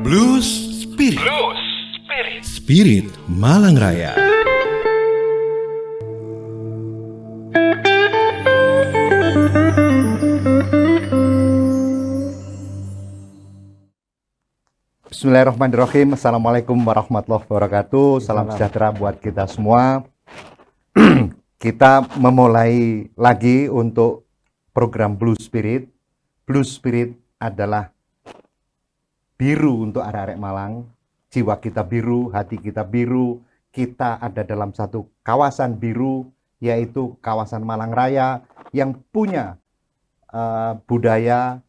Blues Spirit. Spirit Malang Raya. Bismillahirrahmanirrahim. Assalamualaikum warahmatullahi wabarakatuh. Salam sejahtera buat kita semua. Kita memulai lagi untuk program Blue Spirit. Blue Spirit adalah biru untuk arek-arek Malang. Jiwa kita biru, hati kita biru. Kita ada dalam satu kawasan biru, yaitu kawasan Malang Raya yang punya budaya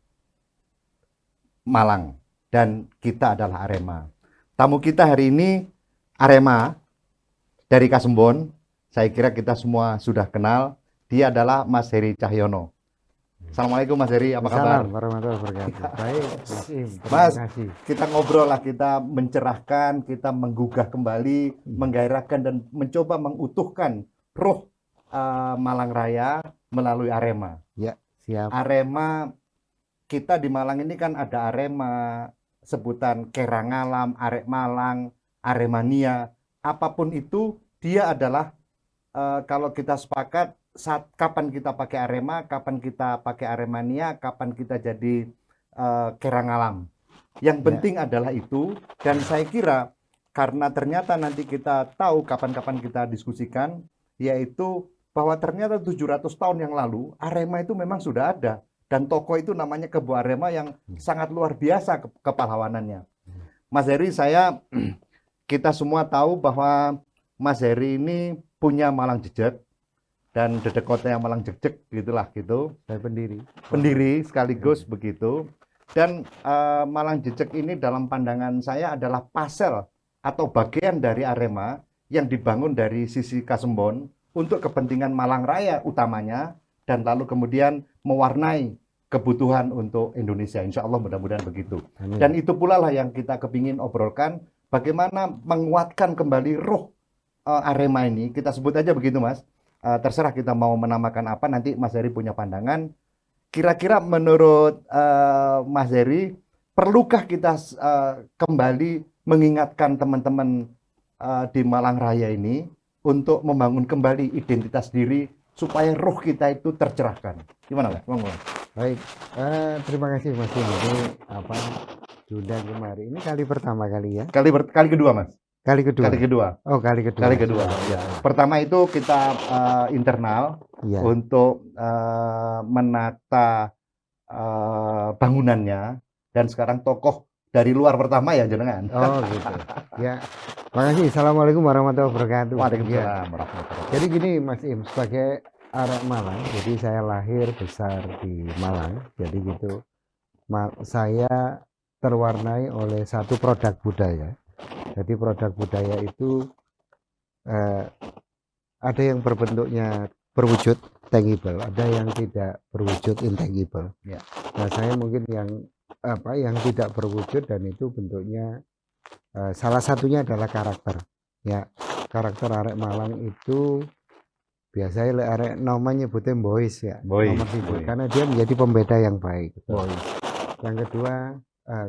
Malang. Dan kita adalah Arema. Tamu kita hari ini Arema dari Kasembon. Saya kira kita semua sudah kenal. Dia adalah Mas Heri Cahyono. Assalamualaikum Mas Heri, apa kabar? Assalamualaikum warahmatullahi wabarakatuh. Baik, Mas Im, terima Mas, kasih. kita ngobrol lah, kita mencerahkan, kita menggugah kembali, menggairahkan dan mencoba mengutuhkan roh Malang Raya melalui Arema. Ya, siap. Arema, kita di Malang ini kan ada Arema, sebutan Kerangalam, Arek Malang, Aremania, apapun itu, dia adalah kalau kita sepakat kapan kita pakai Arema, kapan kita pakai Aremania, kapan kita jadi Kerangalam. Yang penting adalah itu, dan saya kira karena ternyata nanti kita tahu kapan-kapan kita diskusikan, yaitu bahwa ternyata 700 tahun yang lalu Arema itu memang sudah ada. Dan tokoh itu namanya Kebo Arema yang sangat luar biasa kepahlawanannya. Mas Heri, kita semua tahu bahwa Mas Heri ini punya Malang Jejek dan dedek kota yang Malang Jejek gitulah gitu. Saya Pendiri sekaligus begitu. Dan Malang Jejek ini dalam pandangan saya adalah pasel atau bagian dari Arema yang dibangun dari sisi Kasembon untuk kepentingan Malang Raya utamanya, dan lalu kemudian mewarnai kebutuhan untuk Indonesia. Insya Allah mudah-mudahan begitu. Amin. Dan itu pula lah yang kita kepingin obrolkan, bagaimana menguatkan kembali roh Arema ini. Kita sebut aja begitu, Mas. Terserah kita mau menamakan apa, nanti Mas Heri punya pandangan. Kira-kira menurut Mas Heri, perlukah kita kembali mengingatkan teman-teman di Malang Raya ini untuk membangun kembali identitas diri supaya roh kita itu tercerahkan? Gimana, Mas? Baik, terima kasih Mas Im. Ini diundang kemari. Ini kali pertama kali ya? Kali kedua, Mas. Kali kedua. Kali kedua. Oh, kali kedua. Kali kedua. Ya. Pertama itu kita internal Ya. untuk menata bangunannya, dan sekarang tokoh dari luar pertama ya jenengan. Oh, gitu. Ya. Makasih. Assalamualaikum warahmatullahi wabarakatuh. Waalaikumsalam warahmatullahi wabarakatuh. Jadi gini Mas Im, sebagai arek Malang, jadi saya lahir besar di Malang, jadi gitu. Saya terwarnai oleh satu produk budaya. Jadi produk budaya itu ada yang berbentuknya berwujud tangible, ada yang tidak berwujud intangible. Ya. Nah, saya mungkin yang tidak berwujud, dan itu bentuknya salah satunya adalah karakter. Ya, karakter arek Malang itu biasanya arek namanya nyebutnya boys ya. Nomor satu, karena dia menjadi pembeda yang baik. Yang kedua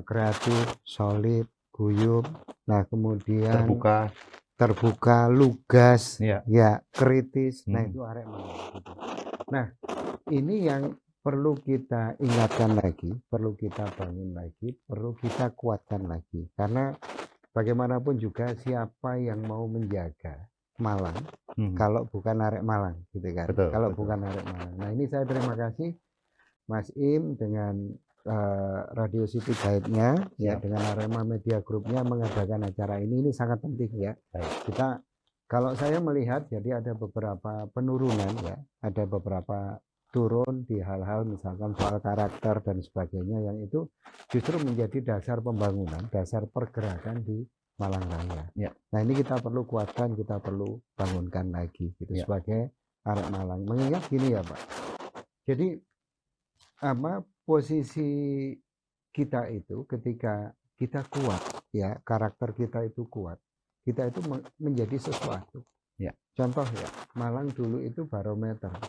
kreatif, solid, guyup. Nah, kemudian terbuka, lugas, ya kritis. Nah, itu arek Malang. Nah, ini yang perlu kita ingatkan lagi, perlu kita bangun lagi, perlu kita kuatkan lagi. Karena bagaimanapun juga siapa yang mau menjaga Malang kalau bukan arek Malang, gitu kan? Kalau bukan arek Malang. Nah, ini saya terima kasih Mas Im dengan Radio City Guide-nya, ya, dengan Arema Media Group-nya mengadakan acara ini sangat penting ya. Kita, kalau saya melihat, jadi ada beberapa penurunan ya, ada beberapa turun di hal-hal misalkan soal karakter dan sebagainya, yang itu justru menjadi dasar pembangunan, dasar pergerakan di Malang Raya. Ya. Nah, ini kita perlu kuatkan, kita perlu bangunkan lagi gitu sebagai arek Malang. Mengingat gini ya Pak. Jadi posisi kita itu ketika kita kuat ya, karakter kita itu kuat, kita itu menjadi sesuatu. Ya. Contoh ya, Malang dulu itu barometernya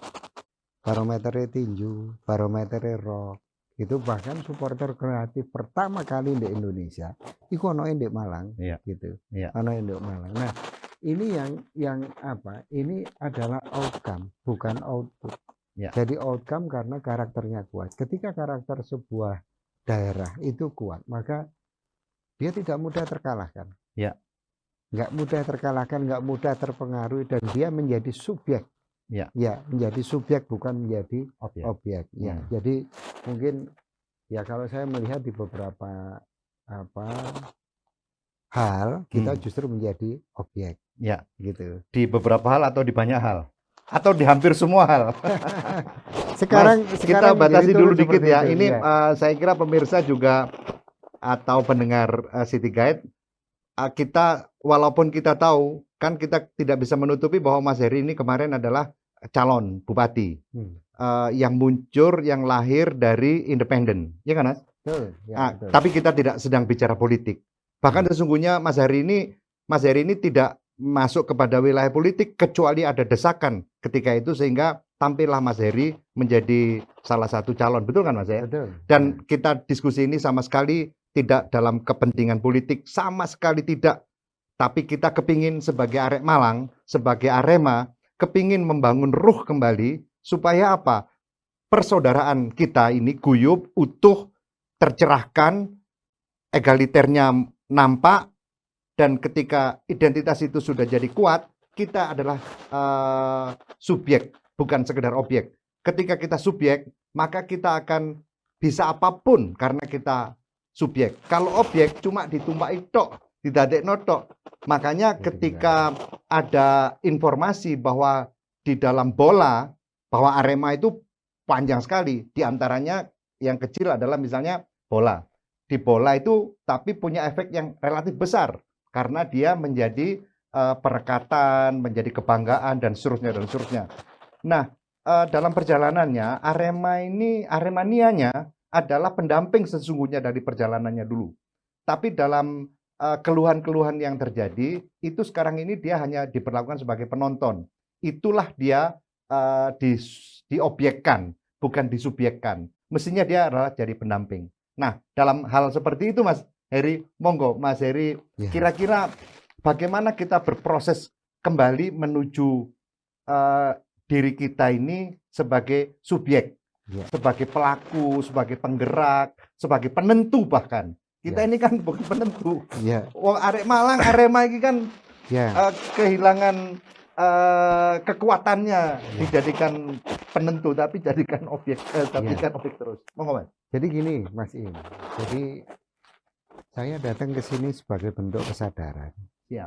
tinju, barometernya rock Itu bahkan supporter kreatif pertama kali di Indonesia iku ono di Malang, Iya. gitu. Iya. Ono di Malang. Nah, ini yang apa? Ini adalah outcome, bukan output. Iya. Jadi outcome karena karakternya kuat. Ketika karakter sebuah daerah itu kuat, maka dia tidak mudah terkalahkan. Iya. Nggak mudah terkalahkan, nggak mudah terpengaruhi, dan dia menjadi subjek. Iya. Ya, menjadi subjek bukan menjadi Objek. objek. Ya, jadi mungkin ya kalau saya melihat di beberapa hal kita justru menjadi objek. Ya, gitu. Di beberapa hal atau di banyak hal, atau di hampir semua hal. sekarang kita batasi dulu dikit ya. itu, Ini ya. saya kira pemirsa juga atau pendengar City Guide, kita walaupun kita tahu kan kita tidak bisa menutupi bahwa Mas Heri ini kemarin adalah calon bupati yang muncul, yang lahir dari independen, ya kan Mas? Betul, ya, betul. Tapi kita tidak sedang bicara politik. Bahkan sesungguhnya Mas Heri ini tidak masuk kepada wilayah politik kecuali ada desakan ketika itu, sehingga tampillah Mas Heri menjadi salah satu calon, betul kan Mas ya? Betul. Dan kita diskusi ini sama sekali tidak dalam kepentingan politik, sama sekali tidak. Tapi kita kepingin sebagai Arek Malang, sebagai Arema, kepingin membangun ruh kembali supaya apa? Persaudaraan kita ini guyup, utuh, tercerahkan, egaliternya nampak, dan ketika identitas itu sudah jadi kuat, kita adalah subjek, bukan sekedar objek. Ketika kita subjek, maka kita akan bisa apapun karena kita subjek. Kalau objek cuma ditumpaki tok, didadekno tok. Makanya ketika ada informasi bahwa di dalam bola, bahwa Arema itu panjang sekali. Di antaranya yang kecil adalah misalnya bola. Di bola itu tapi punya efek yang relatif besar. Karena dia menjadi perekatan, menjadi kebanggaan, dan seterusnya, dan seterusnya. Nah, dalam perjalanannya, Aremanianya adalah pendamping sesungguhnya dari perjalanannya dulu. Tapi dalam keluhan-keluhan yang terjadi, itu sekarang ini dia hanya diperlakukan sebagai penonton. Itulah dia diobjekkan, bukan disubjekkan. Mestinya dia adalah jadi pendamping. Nah, dalam hal seperti itu Mas Heri, monggo Mas Heri, kira-kira bagaimana kita berproses kembali menuju diri kita ini sebagai subjek, sebagai pelaku, sebagai penggerak, sebagai penentu bahkan. Kita ini kan bukan penentu. Wong Arek Malang, Arema ini kan kehilangan kekuatannya, dijadikan penentu, tapi jadikan objek, objek terus. Monggo Mas. Jadi gini Mas Im, jadi saya datang ke sini sebagai bentuk kesadaran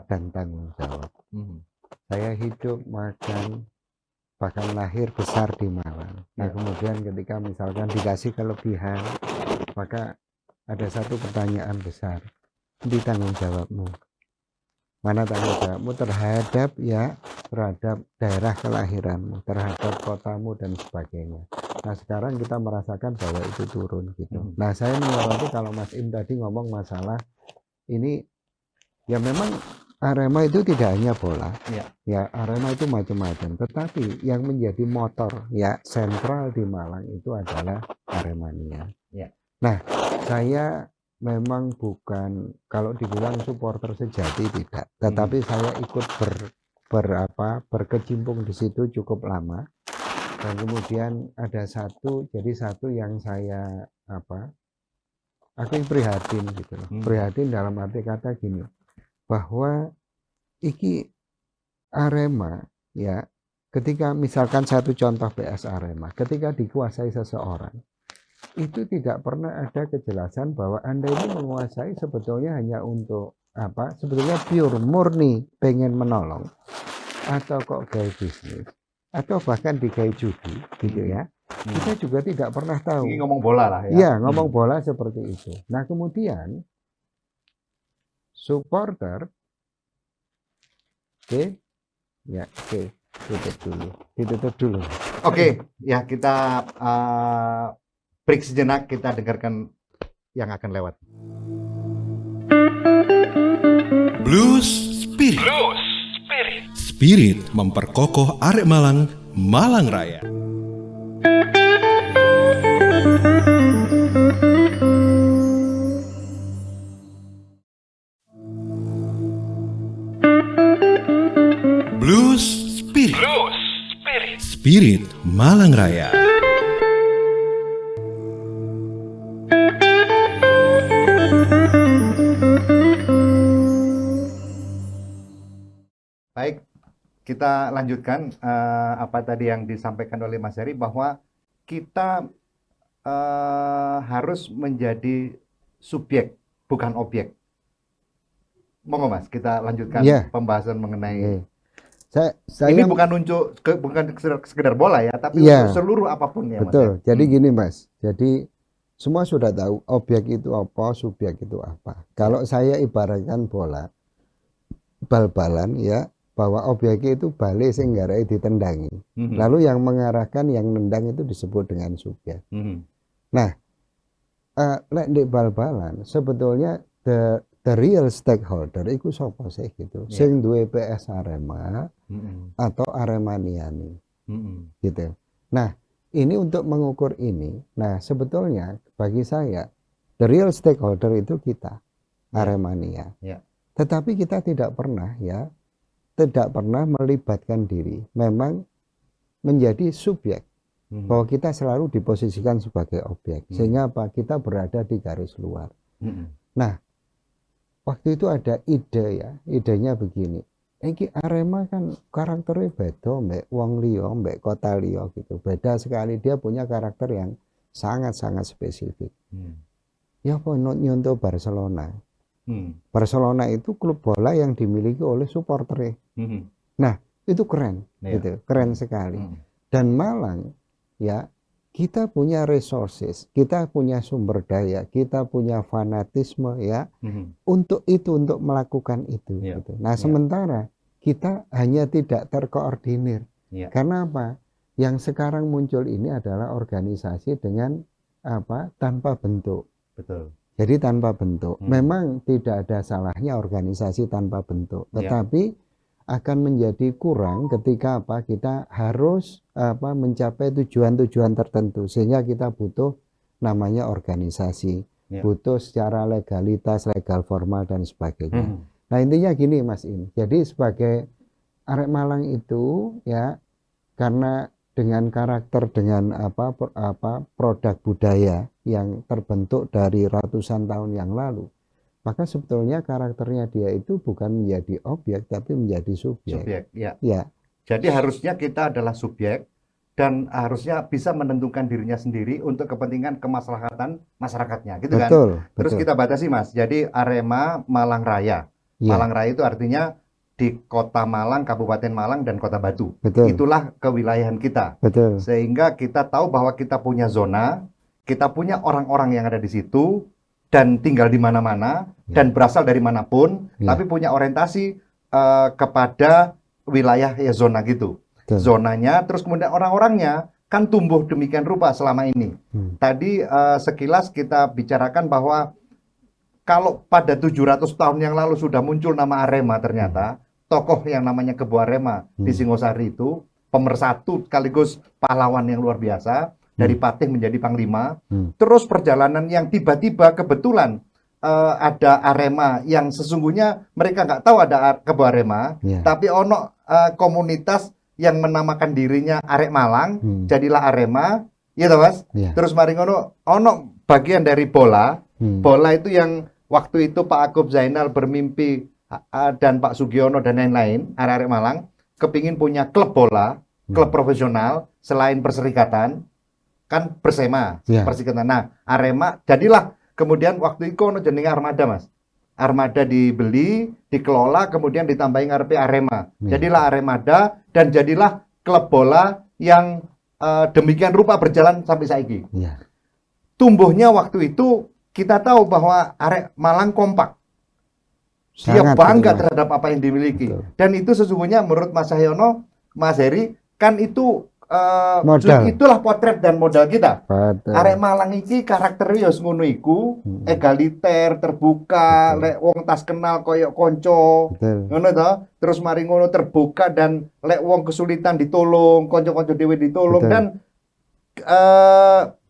dan tanggung jawab. Saya hidup, makan, bahkan lahir besar di Malang. Nah, kemudian ketika misalkan dikasih kelebihan, maka ada satu pertanyaan besar, di tanggung jawabmu. Mana tanggung jawabmu terhadap daerah kelahiranmu, terhadap kotamu dan sebagainya. Nah, sekarang kita merasakan bahwa itu turun gitu. Nah, saya menyoroti kalau Mas Im tadi ngomong masalah ini, ya memang Arema itu tidak hanya bola, ya Arema itu macam-macam. Tetapi yang menjadi motor sentral di Malang itu adalah Aremania. Nah, saya memang bukan, kalau dibilang supporter sejati tidak, tetapi saya ikut berkecimpung di situ cukup lama. Dan kemudian ada satu yang saya aku prihatin gitu loh. Prihatin dalam arti kata gini, bahwa iki Arema ketika misalkan satu contoh PS Arema, ketika dikuasai seseorang, itu tidak pernah ada kejelasan bahwa Anda ini menguasai sebetulnya hanya untuk sebetulnya pure murni pengen menolong, atau kok gaya bisnis, atau bahkan digawe judi gitu ya. Kita juga tidak pernah tahu. Ini ngomong bola lah ya. Iya, ngomong bola seperti itu. Nah, kemudian supporter ditutup dulu. Oke, ya kita break sejenak, kita dengarkan yang akan lewat. Blues Spirit. Spirit memperkokoh Arek Malang, Malang Raya. Malang Raya. Baik, kita lanjutkan apa tadi yang disampaikan oleh Mas Heri, bahwa kita harus menjadi subjek, bukan objek. Monggo Mas, kita lanjutkan Iya. pembahasan mengenai Saya ini bukan bukan sekedar bola ya, tapi Iya. untuk seluruh apapun ya Mas. betul. Ya. Jadi gini Mas. Jadi semua sudah tahu objek itu apa, subjek itu apa. Kalau saya ibaratkan bola, bal-balan ya, bahwa objeknya itu bale sing garai ditendangi. Mhm. Lalu yang mengarahkan, yang nendang itu disebut dengan subjek. Mhm. Lek di bal-balan sebetulnya the real stakeholder itu sapa sih gitu. Iya. Sing duwe PS Arema Mhm. atau Aremaniani Mhm. gitu. Nah, ini untuk mengukur ini. Nah, sebetulnya bagi saya the real stakeholder itu kita, Ya. Aremania. Ya. Tetapi kita tidak pernah melibatkan diri. Memang menjadi subjek. Mhm. Bahwa kita selalu diposisikan sebagai objek. Hmm. Sehingga apa? Kita berada di garis luar. Mhm. Waktu itu ada ide ya, idenya begini. Iki Arema kan karakternya beda mbek wong liya, mbek kota liya gitu. Beda sekali, dia punya karakter yang sangat-sangat spesifik. Mhm. Ya apa nyontoh Barcelona. Mhm. Barcelona itu klub bola yang dimiliki oleh supporter. Mhm. Itu keren, Iya. gitu. Keren sekali. Mhm. Dan Malang ya, kita punya resources, kita punya sumber daya, kita punya fanatisme ya Mhm. untuk melakukan itu Iya. gitu. Nah, Iya. sementara kita hanya tidak terkoordinir. Iya. Karena apa? Yang sekarang muncul ini adalah organisasi dengan tanpa bentuk. Betul. Jadi tanpa bentuk. Hmm. Memang tidak ada salahnya organisasi tanpa bentuk, Iya. tetapi akan menjadi kurang ketika kita harus mencapai tujuan-tujuan tertentu, sehingga kita butuh namanya organisasi, Ya. butuh secara legalitas, legal formal dan sebagainya. Mhm. Nah, intinya gini Mas In. Jadi sebagai Arek Malang itu ya, karena dengan karakter, dengan produk budaya yang terbentuk dari ratusan tahun yang lalu, maka sebetulnya karakternya dia itu bukan menjadi objek tapi menjadi subjek. Subjek, ya. Ya, Jadi harusnya kita adalah subjek dan harusnya bisa menentukan dirinya sendiri untuk kepentingan kemaslahatan masyarakatnya, gitu kan? betul, Terus betul. kita batasi Mas. Jadi Arema Malang Raya. Ya, Malang Raya itu artinya di Kota Malang, Kabupaten Malang dan Kota Batu. betul, Itulah kewilayahan kita. betul. Sehingga kita tahu bahwa kita punya zona, kita punya orang-orang yang ada di situ dan tinggal di mana-mana Ya. dan berasal dari manapun, Ya. tapi punya orientasi kepada wilayah ya zona gitu. Betul. Zonanya, terus kemudian orang-orangnya kan tumbuh demikian rupa selama ini. Hmm. Tadi sekilas kita bicarakan bahwa kalau pada 700 tahun yang lalu sudah muncul nama Arema, ternyata tokoh yang namanya Kebo Arema di Singosari itu pemersatu sekaligus pahlawan yang luar biasa, dari Patih menjadi Panglima. Terus perjalanan yang tiba-tiba kebetulan ada Arema yang sesungguhnya mereka nggak tahu ada Kebo Arema, Ya. tapi ono komunitas yang menamakan dirinya Arek Malang, jadilah Arema, iya toh Mas? Ya. Terus mari ngono ono bagian dari bola. Bola itu yang waktu itu Pak Akub Zainal bermimpi dan Pak Sugiono dan lain-lain, arek-arek Malang kepingin punya klub bola, klub profesional selain perserikatan, kan Persema, Ya. perserikatan. Nah, Arema jadilah kemudian waktu itu ono jenenge Armada, Mas. Armada dibeli, dikelola, kemudian ditambahin ngarepe Arema. Ya. Jadilah Aremada dan jadilah klub bola yang demikian rupa berjalan sampai saiki. Ya. Tumbuhnya waktu itu kita tahu bahwa Arek Malang kompak. Dia Sangat, bangga Mas. terhadap apa yang dimiliki. Betul. Dan itu sesungguhnya menurut Mas Cahyono, Mas Heri, kan itu Modal. itulah potret dan modal kita. Betul. Arek Malang iki karakternya ya ngono iku, egaliter, terbuka, Betul. lek wong tas kenal koyok konco. Betul. Ngono toh, terus mari ngono terbuka dan lek wong kesulitan ditolong, konco-konco dhewe ditolong. Betul. Dan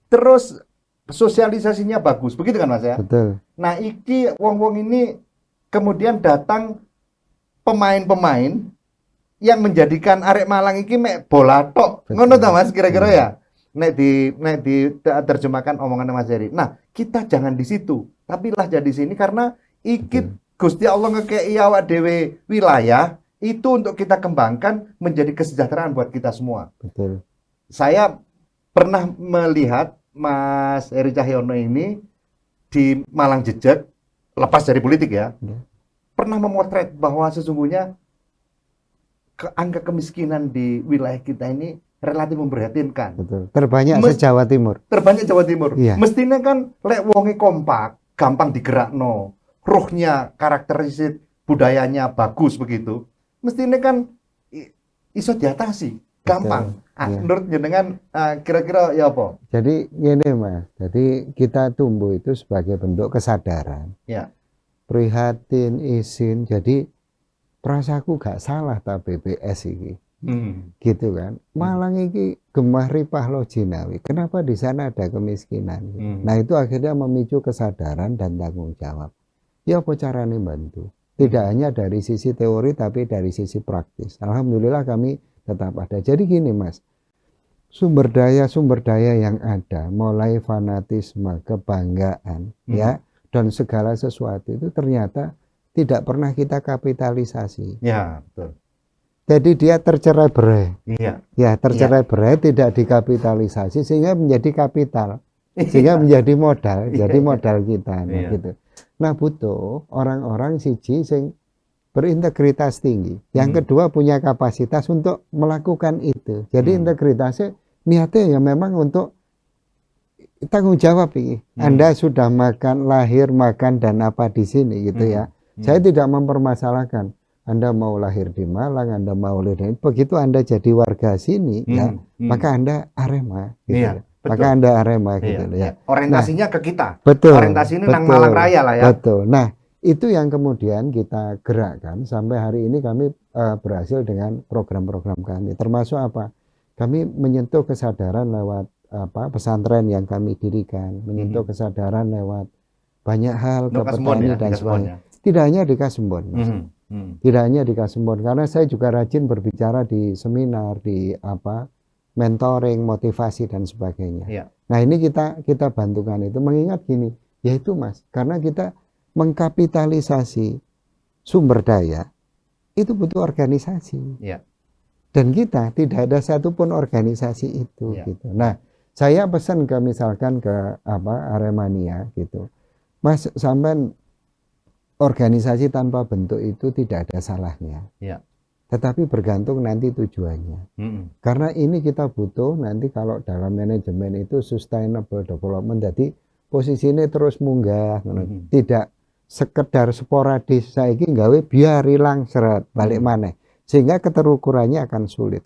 terus sosialisasinya bagus, begitu kan Mas ya? Betul. Nah, iki wong-wong ini kemudian datang pemain-pemain yang menjadikan Arek Malang iki mek bola tok. Betul. Ngono ta Mas kira-kira Iya. ya? Nek di terjemahkan omongan Mas Heri. Nah, kita jangan di situ, tapi lah jadi sini karena ikit Gusti Allah ngekei awak dhewe wilayah itu untuk kita kembangkan menjadi kesejahteraan buat kita semua. Betul. Saya pernah melihat Mas Heri Cahyono ini di Malang Jejak, lepas dari politik ya, Ya. pernah memotret bahwa sesungguhnya angka kemiskinan di wilayah kita ini relatif memprihatinkan. Betul. Terbanyak Mes- se-Jawa Timur. Terbanyak Jawa Timur. Iya. Mestinya kan lek wonge kompak, gampang digerakno, ruhnya, karakteristik budayanya bagus begitu. Mestinya kan iso diatasi, gampang. Iya. Menurut jenengan kira-kira ya apa? Jadi gini Mas, jadi kita tumbuh itu sebagai bentuk kesadaran. Ya. Prihatin, izin, jadi perasaku gak salah ta BPS ini. Gitu kan. Malang ini gemah ripah lo jinawi. Kenapa di sana ada kemiskinan? Nah itu akhirnya memicu kesadaran dan tanggung jawab. Ya apa caranya bantu? Tidak hanya dari sisi teori tapi dari sisi praktis. Alhamdulillah kami tetap ada. Jadi gini Mas, sumber daya yang ada, mulai fanatisme, kebanggaan, ya, dan segala sesuatu itu ternyata tidak pernah kita kapitalisasi. Ya, betul. Jadi dia tercerai-berai. Iya. Ya, tercerai-berai tidak dikapitalisasi sehingga menjadi kapital. Sehingga menjadi modal, jadi modal kita. Nah, Iya. gitu. Nah, butuh orang-orang siji sing berintegritas tinggi. Yang kedua punya kapasitas untuk melakukan itu. Jadi integritasnya niatnya ya memang untuk tanggung jawab ini. Anda sudah makan, lahir, makan dan apa di sini gitu ya. Saya tidak mempermasalahkan. Anda mau lahir di Malang, Anda mau lahir begitu Anda jadi warga sini ya, maka Anda Arema gitu. Iya, betul. Maka Anda Arema gitu Iya. ya. Orientasinya ke kita. Betul. Orientasi ini nang Malang Raya lah ya. Betul. Nah, itu yang kemudian kita gerakkan sampai hari ini kami berhasil dengan program-program kami. Termasuk apa? Kami menyentuh kesadaran lewat pesantren yang kami dirikan, menyentuh kesadaran lewat banyak hal ke petani dan sebagainya. Tidak hanya di Kasembon, Mas. Tidak hanya di Kasembon, karena saya juga rajin berbicara di seminar, di mentoring, motivasi dan sebagainya. Iya. Nah ini kita bantukan itu, mengingat gini, yaitu Mas, karena kita mengkapitalisasi sumber daya itu butuh organisasi. Iya. Dan kita tidak ada satupun organisasi itu. Iya. Gitu. Nah saya pesan ke misalkan ke Aremania gitu, Mas sampean organisasi tanpa bentuk itu tidak ada salahnya. Iya. Tetapi bergantung nanti tujuannya. Karena ini kita butuh nanti kalau dalam manajemen itu sustainable development. Jadi posisinya terus munggah, tidak sekedar sporadis. Saiki gawe biar hilang seret balik maneh. Sehingga keterukurannya akan sulit.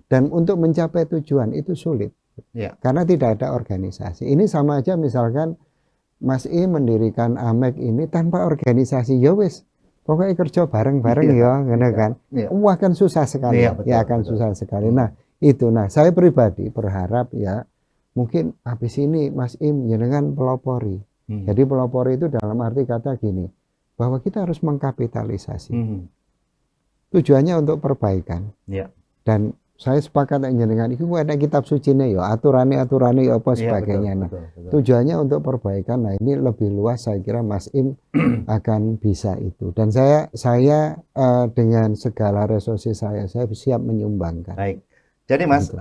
Dan untuk mencapai tujuan itu sulit. Iya. Karena tidak ada organisasi. Ini sama aja misalkan Mas I mendirikan AMEK ini tanpa organisasi, ya wis pokoknya kerja bareng-bareng ya, kan? Wah kan susah sekali, Iya, betul, ya akan betul. susah sekali. Nah itu, saya pribadi berharap ya mungkin habis ini Mas Im jenengan pelopori. Jadi pelopori itu dalam arti kata gini, bahwa kita harus mengkapitalisasi. Tujuannya untuk perbaikan. Iya. Dan saya sepakat dengan itu ada kitab sucinya ya, aturannya ya apa sebagainya. Nah, tujuannya untuk perbaikan. Nah, ini lebih luas saya kira Mas Im akan bisa itu. Dan saya dengan segala resources saya siap menyumbangkan. Baik. Jadi Mas,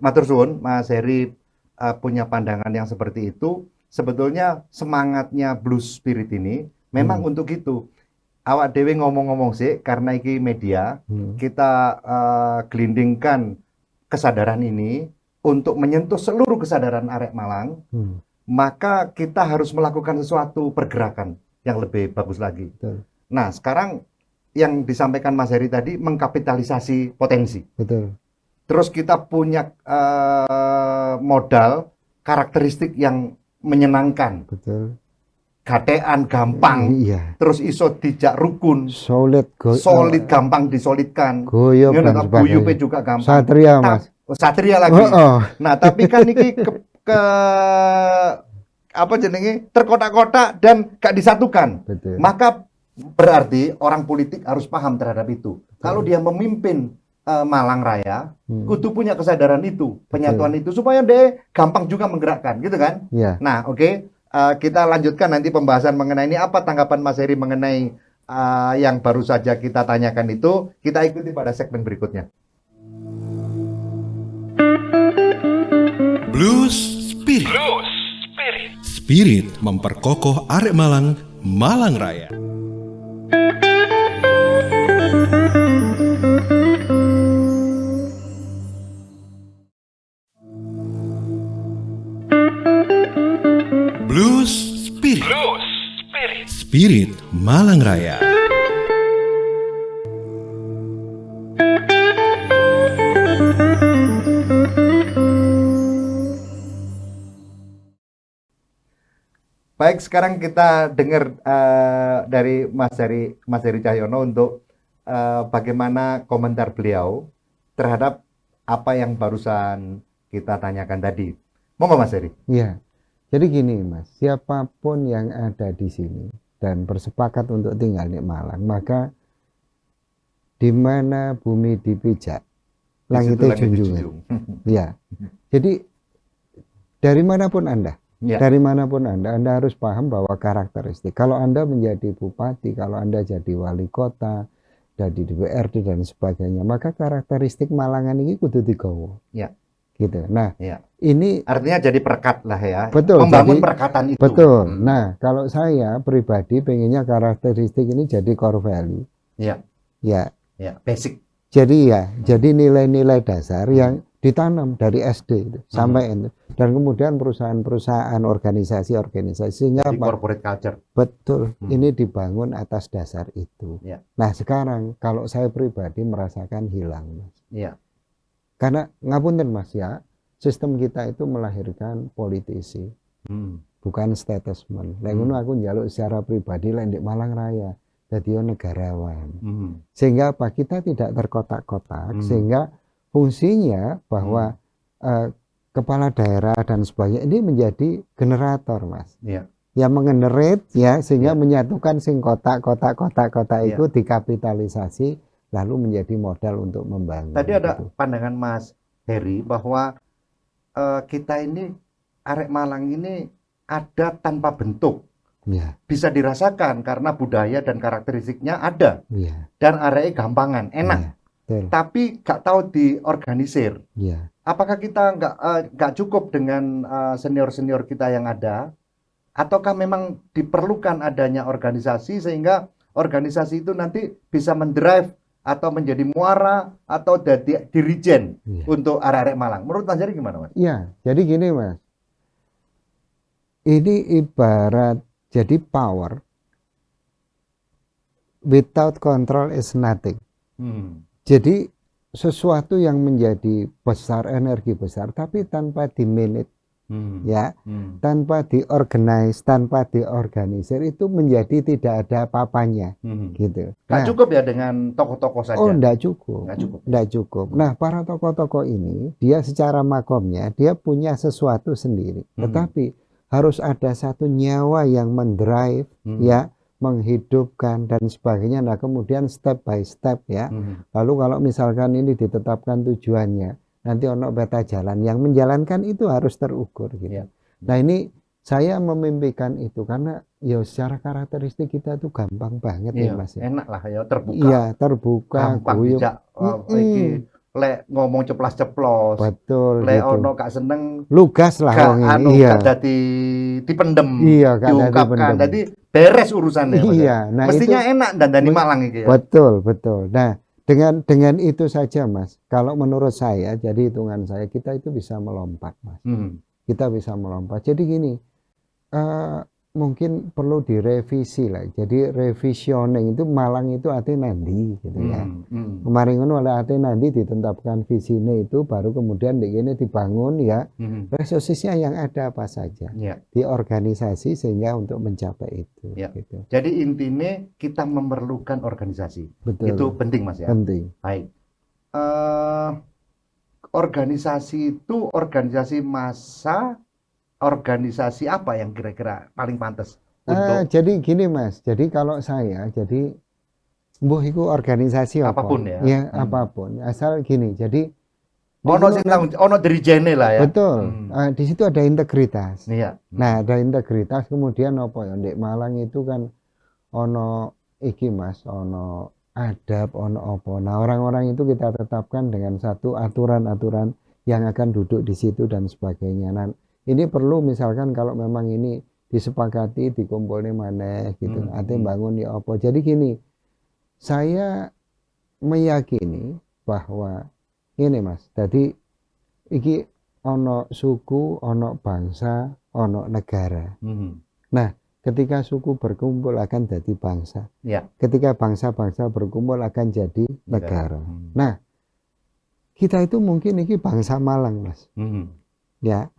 matur suwun, Mas Heri punya pandangan yang seperti itu. Sebetulnya semangatnya Blues Spirit ini memang untuk itu. Awak dewe ngomong-ngomong sih, karena iki media, kita gelindingkan kesadaran ini untuk menyentuh seluruh kesadaran Arek Malang, maka kita harus melakukan sesuatu pergerakan yang lebih bagus lagi. Betul. Nah, sekarang yang disampaikan Mas Heri tadi mengkapitalisasi potensi. Betul. Terus kita punya modal karakteristik yang menyenangkan. Betul. Gatean gampang, Iya. terus iso dijak rukun, Solid, gampang disolidkan, goyop dan guyupe sebagainya. juga gampang. Satria Mas. Satria lagi. Nah, tapi kan ini apa jenenge terkotak-kotak dan gak disatukan. Betul. Maka Berarti orang politik harus paham terhadap itu. Kalau dia memimpin Malang Raya, kudu punya kesadaran itu, penyatuan itu, supaya dia gampang juga menggerakkan, gitu kan? Ya, Nah, oke. Kita lanjutkan nanti pembahasan mengenai ini. Apa tanggapan Mas Heri mengenai yang baru saja kita tanyakan itu? Kita ikuti pada segmen berikutnya. Blues Spirit. Spirit memperkokoh Arek Malang, Malang Raya. Blues Spirit. Spirit Malang Raya. Baik, sekarang kita dengar dari Mas Heri Cahyono untuk bagaimana komentar beliau terhadap apa yang barusan kita tanyakan tadi. Monggo Mas Heri. iya. Jadi gini Mas, siapapun yang ada di sini dan bersepakat untuk tinggal di Malang, maka di mana bumi dipijak, langitnya junjungan. Ya. Jadi dari manapun Anda, Ya. dari manapun Anda harus paham bahwa karakteristik. Kalau Anda menjadi bupati, kalau Anda jadi wali kota, jadi DPRD dan sebagainya, maka karakteristik Malangan ini kudu digawa. Ya. Gitu. Nah, Ya. ini Artinya jadi perekat lah ya. betul. Membangun Jadi, perekatan itu. betul. Nah, kalau saya pribadi pengennya karakteristik ini jadi core value. Ya. Ya. Ya. Basic. Jadi jadi nilai-nilai dasar yang ditanam dari SD itu, sampai itu. Dan kemudian perusahaan-perusahaan, organisasi-organisasi sehingga Jadi apa? corporate culture. Betul, ini dibangun atas dasar itu. Ya. Nah, sekarang kalau saya pribadi merasakan hilang, Mas. Ya. Karena ngapunten Mas ya, sistem kita itu melahirkan politisi, bukan statement. Lha ngono aku njaluk secara pribadi lek ndek Malang Raya dadi negarawan. Sehingga apa? Kita tidak terkotak-kotak, sehingga fungsinya bahwa kepala daerah dan sebagainya ini menjadi generator, Mas. Ya. Yang mengenerate ya, sehingga menyatukan sing kotak-kotak itu Ya. dikapitalisasi lalu menjadi modal untuk membangun. Tadi ada gitu. pandangan Mas Heri bahwa kita ini Arek Malang ini ada tanpa bentuk. Ya, Bisa dirasakan karena budaya dan karakteristiknya ada. ya, Dan areknya gampangan, enak. ya, betul. Tapi gak tahu diorganisir. Ya, Apakah kita nggak cukup dengan senior-senior kita yang ada? Ataukah memang diperlukan adanya organisasi sehingga organisasi itu nanti bisa mendrive atau menjadi muara atau jadi dirijen ya. untuk arek-arek Malang? Menurut Mas Heri gimana, Mas? Ya, jadi gini Mas. Ini ibarat jadi power without control is nothing. Jadi sesuatu yang menjadi besar, energi besar, tapi tanpa di-manage, ya, tanpa diorganize, tanpa diorganisir, itu menjadi tidak ada apa-apanya, gitu. Nggak cukup ya dengan tokoh-tokoh saja? Oh, enggak cukup. Nggak cukup. Enggak cukup. Nah, para tokoh-tokoh ini, dia secara makomnya, dia punya sesuatu sendiri. Tetapi harus ada satu nyawa yang mendrive, ya, menghidupkan dan sebagainya. Nah, kemudian step by step ya. Lalu kalau misalkan ini ditetapkan tujuannya, nanti ono peta jalan. Yang menjalankan itu harus terukur gitu. Ya. Nah, ini saya memimpikan itu karena ya secara karakteristik kita tuh gampang banget ya, Iya, Mas ya. enak lah ya, terbuka. Iya, terbuka, Gampang guyup. dijak iki lek ngomong ceplas-ceplos. Betul Lek gitu. ono gak seneng Lugas lah gak wong ini. anu Iya. gak dadi dipendem, Iya, gak dadi diungkapkan. pendem. Jadi beres urusannya. Mas. Iya, nah Mestinya itu enak dandani Malang iki ya. betul, betul. Nah, dengan itu saja, Mas. Kalau menurut saya, jadi hitungan saya, kita itu bisa melompat, Mas. Kita bisa melompat. Jadi gini, mungkin perlu direvisi lah. Jadi revisioning itu Malang itu artinya nanti gitu ya. Kemarin ngono oleh artinya nanti ditetapkan visinya itu baru kemudian ini dibangun ya. Resourcesnya yang ada apa saja. Ya. Di organisasi sehingga untuk mencapai itu Ya. gitu. Jadi intinya kita memerlukan organisasi. Betul. Itu penting Mas ya. Penting. Baik. Organisasi itu organisasi massa, organisasi apa yang kira-kira paling pantas untuk Jadi gini Mas, jadi kalau saya, jadi mbuh iku organisasi apa, apapun ya. ya apapun, asal gini, jadi Ono niku sing tanggung, ono dirijene lah ya. betul, di situ ada integritas. Iya. Nah, ada integritas, kemudian apa ya, Ndek Malang itu kan ono iki Mas, ono adab, ono apa. Nah, orang-orang itu kita tetapkan dengan satu aturan-aturan yang akan duduk di situ dan sebagainya. Nah, ini perlu misalkan kalau memang ini disepakati dikumpulnya mana gitu, artinya bangun ya apa. Jadi gini, saya meyakini bahwa ini Mas, jadi iki ono suku, ono bangsa, ono negara. Nah, ketika suku berkumpul akan jadi bangsa. Ya. Ketika bangsa-bangsa berkumpul akan jadi negara. Nah, kita itu mungkin ini bangsa Malang, Mas. Ya.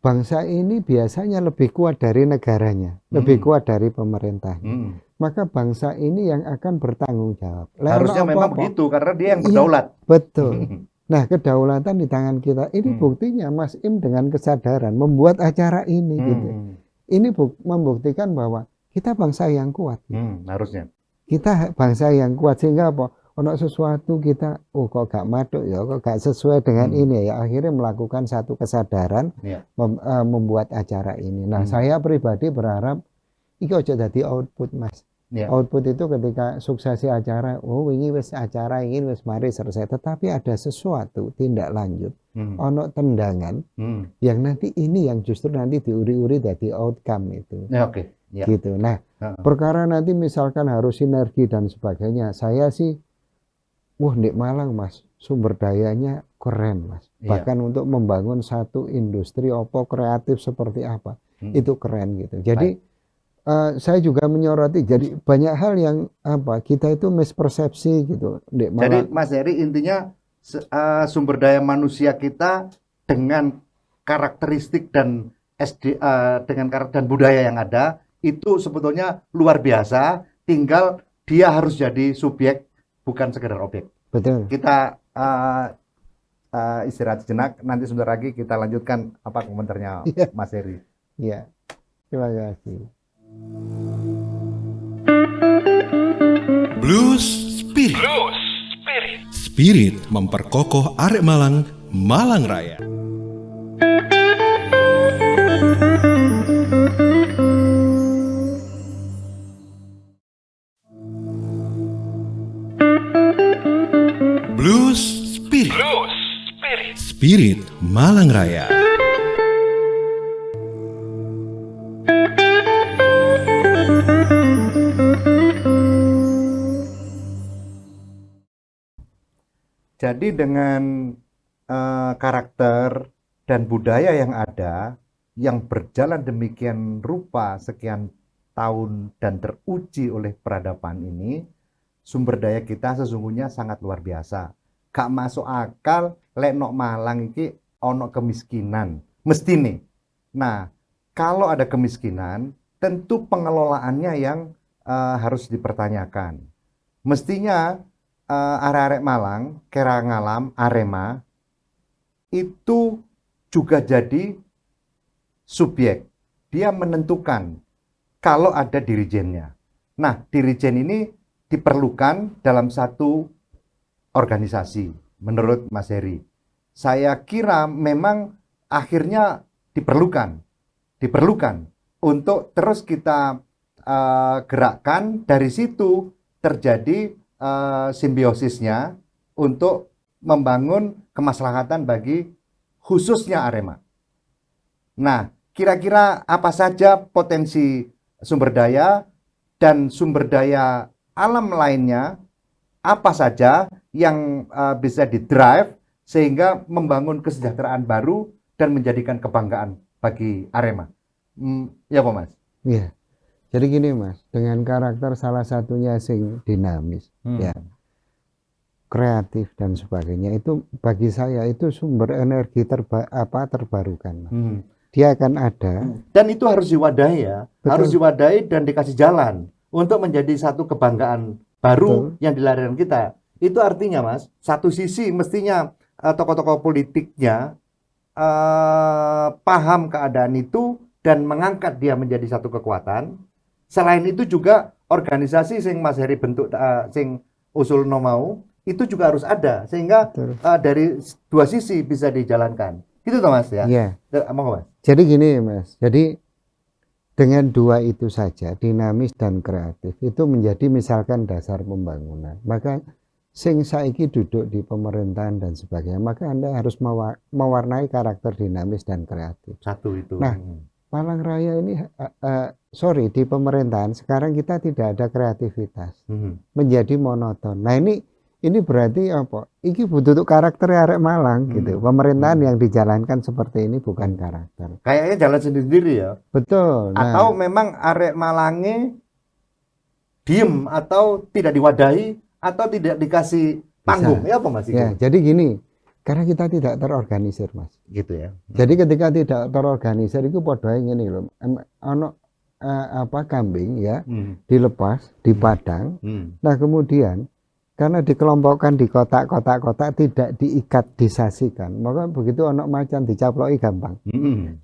Bangsa ini biasanya lebih kuat dari negaranya, lebih kuat dari pemerintahnya. Maka bangsa ini yang akan bertanggung jawab. Harusnya memang begitu karena dia yang berdaulat. Iya, betul. Nah, kedaulatan di tangan kita. Ini buktinya Mas Im dengan kesadaran membuat acara ini gitu. Ini membuktikan bahwa kita bangsa yang kuat. Harusnya. Kita bangsa yang kuat sehingga apa? Ono sesuatu kita, kok gak maduk ya, kok gak sesuai dengan ini ya. Akhirnya melakukan satu kesadaran membuat acara ini. Nah, saya pribadi berharap iki ojo dadi output Mas. Output itu ketika suksesi acara, ini wis acara ini wis mari selesai, tetapi ada sesuatu tindak lanjut, ono tendangan yang nanti ini yang justru nanti diuri-uri dari outcome itu. Gitu. Nah, perkara nanti misalkan harus sinergi dan sebagainya, saya sih di Malang Mas, sumber dayanya keren Mas. Bahkan untuk membangun satu industri kreatif seperti apa, itu keren gitu. Jadi saya juga menyoroti, jadi banyak hal yang kita itu mispersepsi gitu. Jadi Mas Heri intinya sumber daya manusia kita dengan karakteristik dan dengan karakter dan budaya yang ada itu sebetulnya luar biasa. Tinggal dia harus jadi subjek, bukan sekedar objek. Betul. Kita istirahat sejenak. Nanti sebentar lagi kita lanjutkan apa komentarnya Mas Heri. Iya. Terima kasih. Blues Spirit. Spirit memperkokoh arek Malang, Malang Raya. Blues Spirit. Spirit Malang Raya. Jadi dengan karakter dan budaya yang ada, yang berjalan demikian rupa sekian tahun dan teruji oleh peradaban ini, sumber daya kita sesungguhnya sangat luar biasa. Gak masuk akal lek nok Malang iki ono kemiskinan, mestine. Nah, kalau ada kemiskinan, tentu pengelolaannya yang harus dipertanyakan. Mestinya arek-arek Malang, Kerangalam, Arema itu juga jadi subjek. Dia menentukan kalau ada dirijennya. Nah, dirijen ini diperlukan dalam satu organisasi menurut Mas Heri. Saya kira memang akhirnya diperlukan untuk terus kita gerakkan. Dari situ terjadi simbiosisnya untuk membangun kemaslahatan bagi khususnya Arema. Nah, kira-kira apa saja potensi sumber daya dan sumber daya alam lainnya, apa saja yang bisa di-drive sehingga membangun kesejahteraan baru dan menjadikan kebanggaan bagi Arema. Ya Pak Mas? Iya. Jadi gini Mas, dengan karakter salah satunya sing dinamis, ya, kreatif dan sebagainya, itu bagi saya itu sumber energi terbarukan. Dia akan ada. Dan itu harus diwadahi ya, harus diwadahi dan dikasih jalan untuk menjadi satu kebanggaan baru yang dilahirkan kita. Itu artinya Mas, satu sisi mestinya tokoh-tokoh politiknya paham keadaan itu dan mengangkat dia menjadi satu kekuatan. Selain itu juga organisasi sing Mas Heri bentuk sing usulno mau itu juga harus ada sehingga Betul. dari dua sisi bisa dijalankan. Gitu toh Mas ya? Iya. Monggo Mas. Jadi gini Mas, jadi dengan dua itu saja, dinamis dan kreatif, itu menjadi misalkan dasar pembangunan. Maka sing saiki duduk di pemerintahan dan sebagainya, maka Anda harus mewarnai karakter dinamis dan kreatif. Satu itu. Nah, Malang Raya ini, sorry, di pemerintahan sekarang kita tidak ada kreativitas, menjadi monoton. Nah ini berarti apa? Iki butuh karakter arek Malang gitu. Pemerintahan yang dijalankan seperti ini bukan karakter. Kayaknya jalan sendiri ya. Betul. Nah, Atau memang arek Malangnya diem atau tidak diwadahi atau tidak dikasih panggung. Ya apa Mas? Ya, jadi gini, karena kita tidak terorganisir Mas. Gitu ya. Jadi ketika tidak terorganisir itu padha ngene lho. Ono kambing ya, dilepas di padang. Nah, kemudian karena dikelompokkan di kotak-kotak tidak diikatisasikan, maka begitu ono macan dicaploki gampang.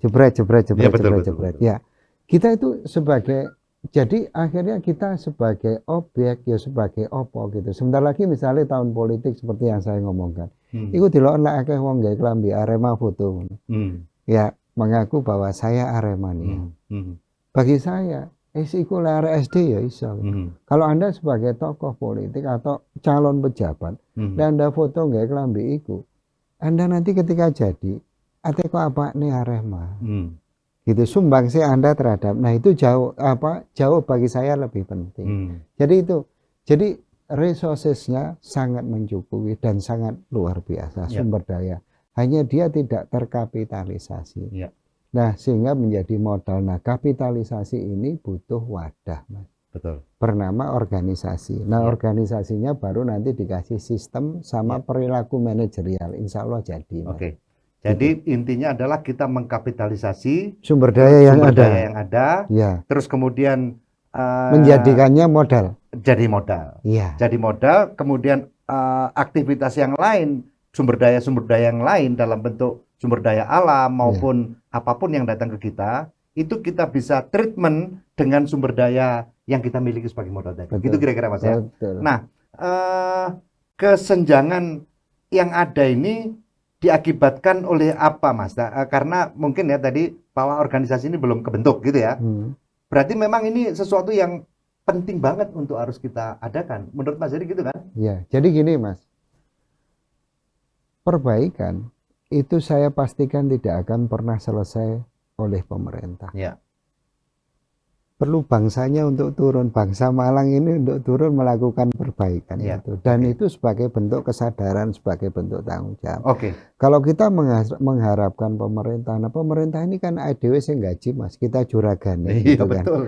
Jebret. Ya, betul. Ya, kita itu sebagai, jadi akhirnya kita sebagai objek ya sebagai opo gitu. Sebentar lagi misalnya tahun politik seperti yang saya ngomongkan, itu dilokon lek akeh wong gawe klambi Arema foto, ya mengaku bahwa saya Aremania. Bagi saya iku arek SD ya iso. Kalau Anda sebagai tokoh politik atau calon pejabat dan Anda foto nggak kelambi iku, Anda nanti ketika jadi ate kok apa nih Arema. Gitu sumbangsi Anda terhadap. Nah, itu jauh bagi saya lebih penting. Jadi resourcesnya sangat mencukupi dan sangat luar biasa sumber daya. Hanya dia tidak terkapitalisasi. Nah, sehingga menjadi modal. Nah, kapitalisasi ini butuh wadah, Mas. Betul. Bernama organisasi. Nah, organisasinya baru nanti dikasih sistem sama perilaku manajerial. Insya Allah jadi. Oke. Jadi intinya adalah kita mengkapitalisasi sumber daya yang ada. Ya. Terus kemudian menjadikannya modal. Jadi modal. Iya. Jadi modal. Kemudian aktivitas yang lain, sumber daya yang lain dalam bentuk sumber daya alam maupun apapun yang datang ke kita, itu kita bisa treatment dengan sumber daya yang kita miliki sebagai modal tadi. Gitu kira-kira Mas ya. Nah, kesenjangan yang ada ini diakibatkan oleh apa Mas? Karena mungkin ya tadi bahwa organisasi ini belum kebentuk gitu ya. Berarti memang ini sesuatu yang penting banget untuk harus kita adakan. Menurut Mas jadi gitu kan? Ya, jadi gini Mas. Perbaikan itu saya pastikan tidak akan pernah selesai oleh pemerintah. Ya. Perlu bangsanya untuk turun, bangsa Malang ini untuk turun melakukan perbaikan itu. Dan itu sebagai bentuk kesadaran, sebagai bentuk tanggung jawab. Kalau kita mengharapkan pemerintah, nah pemerintah ini kan ADW sing gaji Mas, kita juragane gitu kan. Betul.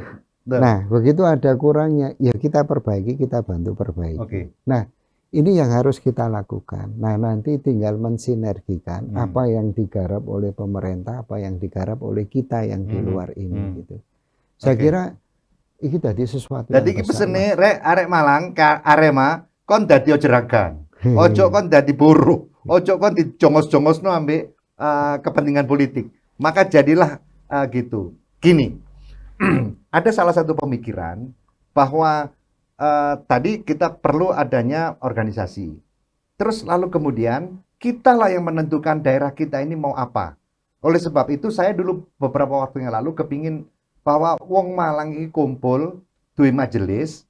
Nah, begitu ada kurangnya, ya kita perbaiki, kita bantu perbaiki. Nah, ini yang harus kita lakukan. Nah, nanti tinggal mensinergikan apa yang digarap oleh pemerintah, apa yang digarap oleh kita yang di luar ini gitu. Saya kira ini tadi sesuatu. Jadi iki pesene rek arek Malang Arema kon dadi jeragan. Ojo kon dadi buruh. Ojo kon dijongos-jongosno ambek kepentingan politik. Maka jadilah gitu. Gini. Ada salah satu pemikiran bahwa tadi kita perlu adanya organisasi. Terus lalu kemudian kitalah yang menentukan daerah kita ini mau apa. Oleh sebab itu saya dulu beberapa waktu yang lalu kepingin bahwa wong Malang ini kumpul duwe majelis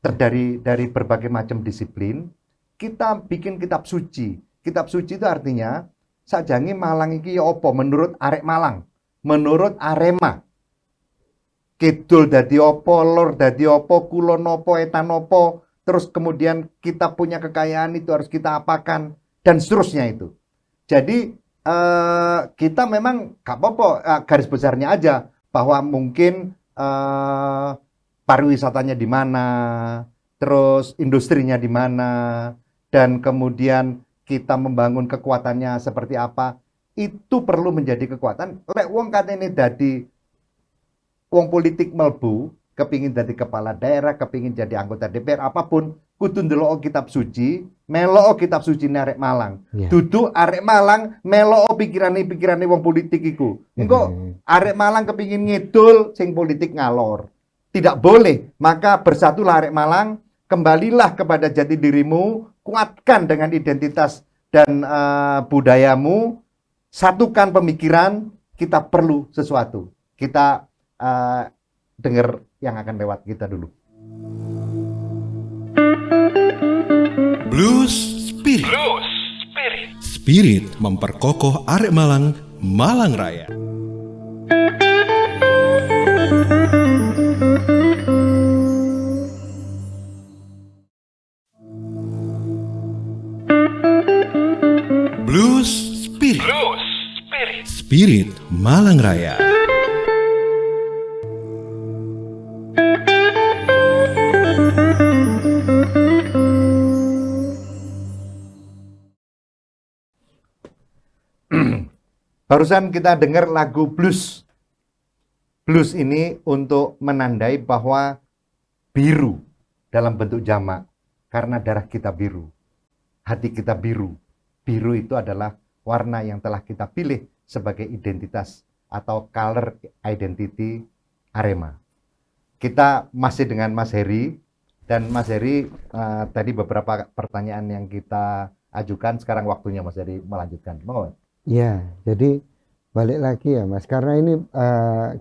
terdiri dari berbagai macam disiplin. Kita bikin kitab suci. Kitab suci itu artinya sajangi Malang iki ya apa menurut arek Malang, menurut Arema. Kidul dadi opo, lor dadi opo, kulon opo, etan opo, terus kemudian kita punya kekayaan itu harus kita apakan, dan seterusnya itu. Jadi kita memang gak apa-apa, garis besarnya aja, bahwa mungkin pariwisatanya di mana, terus industrinya di mana, dan kemudian kita membangun kekuatannya seperti apa, itu perlu menjadi kekuatan. Lek wong katene dadi wong politik melbu, kepingin jadi kepala daerah, kepingin jadi anggota DPR, apapun, kudu ndelok kitab suci, melok kitab suci arek Malang. Duduk arek Malang, melok pikirane wong politik iku. Engko arek Malang kepingin ngidul, sing politik ngalor. tidak boleh. Maka bersatulah arek Malang, kembalilah kepada jati dirimu, kuatkan dengan identitas dan budayamu, satukan pemikiran, kita perlu sesuatu. Kita dengar yang akan lewat kita dulu. Blues Spirit. Spirit memperkokoh arek Malang, Malang Raya. Blues Spirit. Spirit Malang Raya. Barusan kita dengar lagu blues. Blues ini untuk menandai bahwa biru dalam bentuk jamak, karena darah kita biru, hati kita biru. Biru itu adalah warna yang telah kita pilih sebagai identitas atau color identity Arema. Kita masih dengan Mas Heri, dan Mas Heri tadi beberapa pertanyaan yang kita ajukan, sekarang waktunya Mas Heri melanjutkan. Mau? Ya, jadi balik lagi ya Mas, karena ini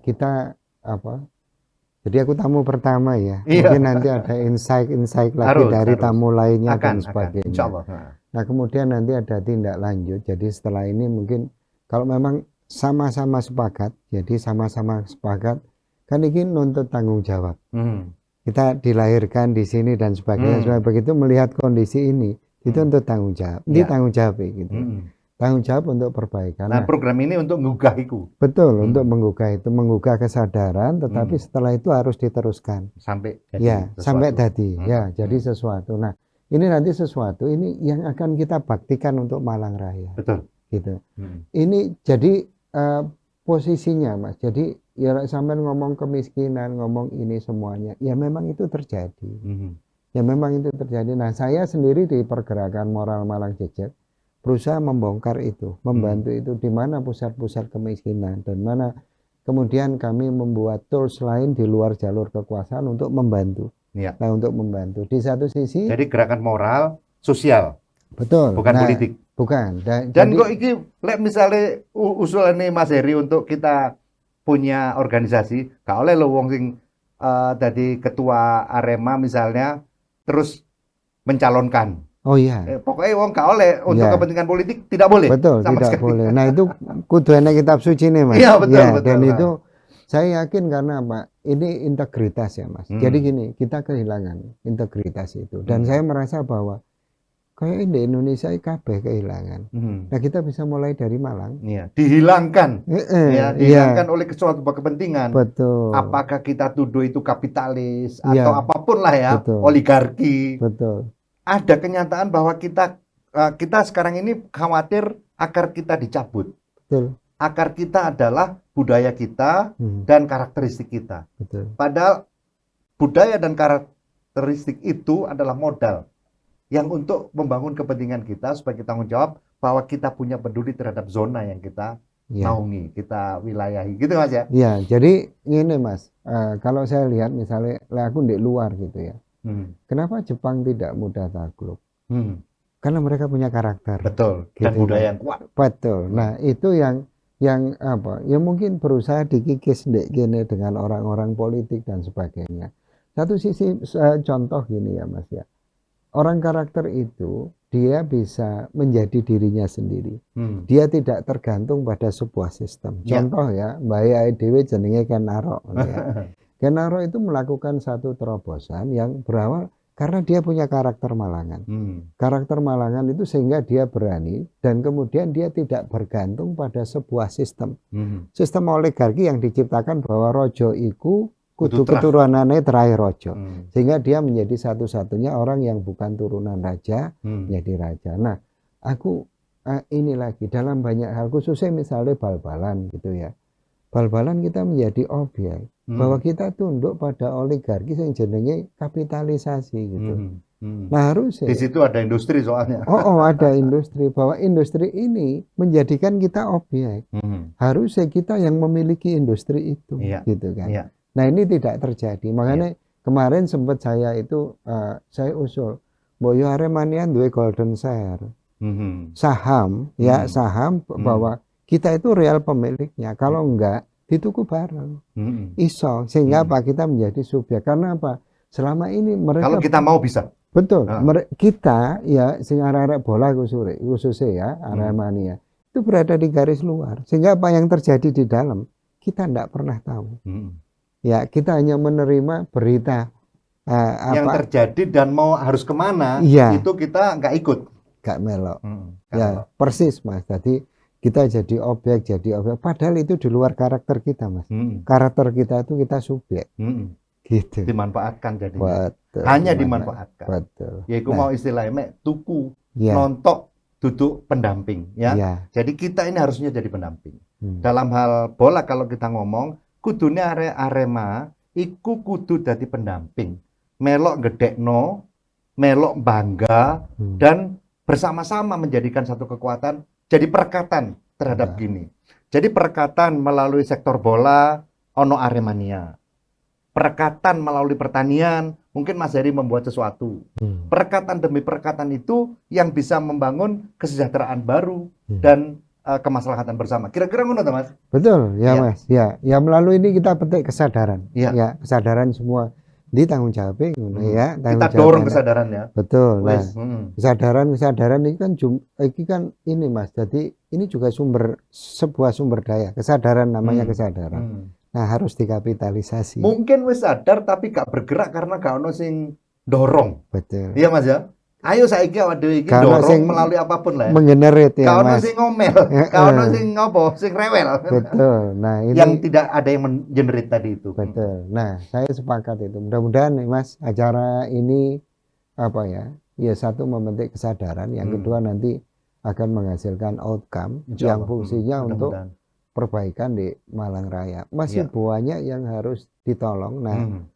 kita apa? Jadi aku tamu pertama ya. Iya. Mungkin nanti ada insight lagi dari tamu lainnya dan sebagainya. Insya Allah. Nah, kemudian nanti ada tindak lanjut. Jadi setelah ini mungkin kalau memang sama-sama sepakat, jadi sama-sama sepakat, kan ini nuntut tanggung jawab. Kita dilahirkan di sini dan sebagainya. Supaya begitu melihat kondisi ini, itu untuk tanggung jawab. Ini tanggung jawab gitu. Tanggung jawab untuk perbaikan. Nah, program ini untuk menggugah itu. Betul, untuk menggugah itu, menggugah kesadaran, tetapi setelah itu harus diteruskan. Sampai jadi ya, sesuatu. sampai jadi sesuatu. Nah, ini nanti sesuatu ini yang akan kita baktikan untuk Malang Raya. Betul. Gitu. Ini jadi posisinya, Mas. Jadi ya sampai ngomong kemiskinan, ngomong ini semuanya, ya memang itu terjadi. Ya memang itu terjadi. Nah, saya sendiri di pergerakan moral Malang Jejek berusaha membongkar itu, membantu itu, di mana pusat-pusat kemiskinan dan mana kemudian kami membuat tools lain di luar jalur kekuasaan untuk membantu. Ya. Nah, untuk membantu. Di satu sisi, jadi gerakan moral, sosial. Betul. Bukan politik. Bukan. Dan jadi, kok ini, misalnya usulan ini Mas Heri untuk kita punya organisasi, gak oleh lo wong sing tadi ketua Arema misalnya, terus mencalonkan. Oh iya. Pokoknya wong gak oleh untuk kepentingan politik, tidak boleh. Betul, tidak sekali. boleh. Nah, itu kudu enak kitab suci nih, Mas. Iya, betul, betul. Dan itu saya yakin karena apa? Ini integritas ya, Mas. Jadi gini, kita kehilangan integritas itu. Dan saya merasa bahwa kayak di Indonesia kabeh kehilangan. Nah, kita bisa mulai dari Malang. Iya, dihilangkan. Dihilangkan oleh suatu kepentingan. Betul. Apakah kita tuduh itu kapitalis atau apapun lah ya, oligarki. Betul. Ada kenyataan bahwa kita sekarang ini khawatir akar kita dicabut. Betul. Akar kita adalah budaya kita dan karakteristik kita. Betul. Padahal budaya dan karakteristik itu adalah modal yang untuk membangun kepentingan kita supaya kita tanggung jawab bahwa kita punya peduli terhadap zona yang kita naungi, kita wilayahi. Gitu Mas ya? Iya, jadi ini Mas, kalau saya lihat misalnya aku di luar gitu ya. Kenapa Jepang tidak mudah takluk? Karena mereka punya karakter. Betul. Dan gitu, budaya yang kuat. Betul. Nah, itu yang apa? Ya mungkin berusaha dikikis gini dengan orang-orang politik dan sebagainya. Satu sisi contoh gini ya Mas ya. Orang karakter itu dia bisa menjadi dirinya sendiri. Dia tidak tergantung pada sebuah sistem. Contoh ya, Mbak Yai Dewi jenenge Kenaro ya. Kenaro itu melakukan satu terobosan yang berawal karena dia punya karakter Malangan. Karakter Malangan itu sehingga dia berani dan kemudian dia tidak bergantung pada sebuah sistem. Sistem oligarki yang diciptakan bahwa rojo iku kudu keturunannya terakhir rojo. Sehingga dia menjadi satu-satunya orang yang bukan turunan raja, menjadi raja. Nah, aku ini lagi dalam banyak hal, khususnya misalnya bal-balan gitu ya. Bal-balan kita menjadi objek bahwa kita tunduk pada oligarki yang jenenge kapitalisasi gitu. Nah, harusnya di situ ada industri soalnya. ada industri, bahwa industri ini menjadikan kita objek. Harusnya kita yang memiliki industri itu gitu kan. Nah ini tidak terjadi. Makanya kemarin sempat saya itu saya usul, Boyo Aremania duwe golden share, saham ya saham bahwa kita itu real pemiliknya. Kalau enggak dituku bareng, iso sehingga apa kita menjadi subjek. Karena apa? Selama ini mereka Kalau kita mau bisa. betul, kita ya sing arek-arek bola khususnya ya Aremania itu berada di garis luar. Sehingga apa yang terjadi di dalam kita tidak pernah tahu. Ya kita hanya menerima berita yang terjadi dan mau harus kemana itu kita nggak ikut, nggak melok. Ya persis Mas. Jadi kita jadi objek. Padahal itu di luar karakter kita Mas. Karakter kita itu kita subjek. Gitu. Dimanfaatkan jadi. Betul, hanya dimanfaatkan. Betul. Ya itu mau istilahnya tuku, nontok, duduk pendamping ya. Jadi kita ini harusnya jadi pendamping. Dalam hal bola kalau kita ngomong, kudune Arema iku kudu dadi pendamping. Melok gedekno, melok bangga dan bersama-sama menjadikan satu kekuatan, jadi perekatan terhadap gini. Jadi perekatan melalui sektor bola ono Aremania. Perekatan melalui pertanian, mungkin Mas Heri membuat sesuatu. Perekatan demi perekatan itu yang bisa membangun kesejahteraan baru dan kemaslahatan bersama. Kira-kira ngono Mas? Betul, ya Mas. Ya melalui ini kita petik kesadaran. Ya, kesadaran semua di tanggung jawab ya. Kita dorong kesadaran ya. Betul. Nah, kesadaran ini kan ini Mas. Jadi ini juga sebuah sumber daya. Kesadaran namanya kesadaran. Nah, harus dikapitalisasi. Mungkin wis sadar tapi gak bergerak karena gak ono sing dorong. Betul. Iya Mas ya. Ayo saiki awak dhewe iki dorong melalui apapun lah. Menggenerate ya Gak ono Mas. sing ngomel, gak ono sing ngopo, sing rewel. Betul. Nah, ini yang tidak ada yang mengenerate tadi itu. Betul. Nah, saya sepakat itu. Mudah-mudahan nih Mas, acara ini apa ya? Ya satu membentuk kesadaran, yang kedua nanti akan menghasilkan outcome yang fungsinya untuk perbaikan di Malang Raya. Masih banyak yang harus ditolong. Nah,